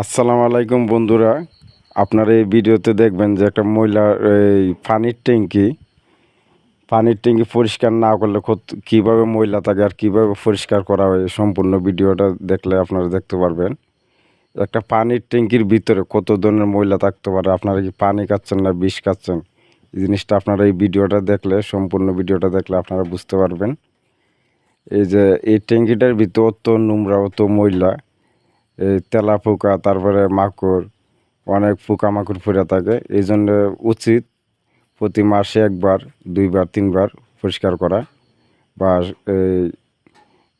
আসসালামু আলাইকুম বন্ধুরা, আপনারা এই ভিডিওতে দেখবেন যে একটা ময়লার এই পানির ট্যাঙ্কি পরিষ্কার না করলে কীভাবে ময়লা থাকে আর কীভাবে পরিষ্কার করা হয় সম্পূর্ণ ভিডিওটা দেখলে আপনারা দেখতে পারবেন। একটা পানির ট্যাঙ্কির ভিতরে কত ধরনের ময়লা থাকতে পারে, আপনারা কি পানি খাচ্ছেন না বিষ খাচ্ছেন, এই জিনিসটা আপনারা এই ভিডিওটা দেখলে সম্পূর্ণ ভিডিওটা দেখলে আপনারা বুঝতে পারবেন। এই যে এই ট্যাঙ্কিটার ভিতরে অত নোংরা অত ময়লা, এই তেলাপোকা তারপরে মাকড়, অনেক পোকামাকড় পড়ে থাকে। এই জন্য উচিত প্রতি মাসে একবার, দুইবার, তিনবার পরিষ্কার করা, বা এই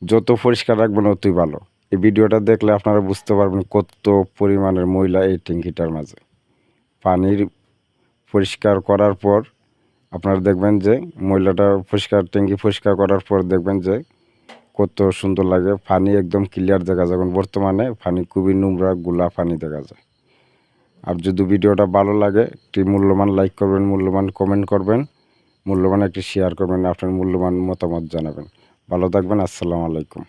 যত পরিষ্কার রাখবেন অতই ভালো। এই ভিডিওটা দেখলে আপনারা বুঝতে পারবেন কত পরিমাণের ময়লা এই ট্যাঙ্কিটার মাঝে। পানির পরিষ্কার করার পর আপনারা দেখবেন যে ট্যাঙ্কি পরিষ্কার করার পর দেখবেন যে কত সুন্দর লাগে, পানি একদম ক্লিয়ার দেখা যায়। বর্তমানে পানি খুবই নোংরা গোলা পানি দেখা যায়। আর যদি ভিডিওটা ভালো লাগে একটি মূল্যবান লাইক করবেন, মূল্যবান কমেন্ট করবেন, মূল্যবান একটি শেয়ার করবেন, আপনার মূল্যবান মতামত জানাবেন। ভালো থাকবেন। আসসালামু আলাইকুম।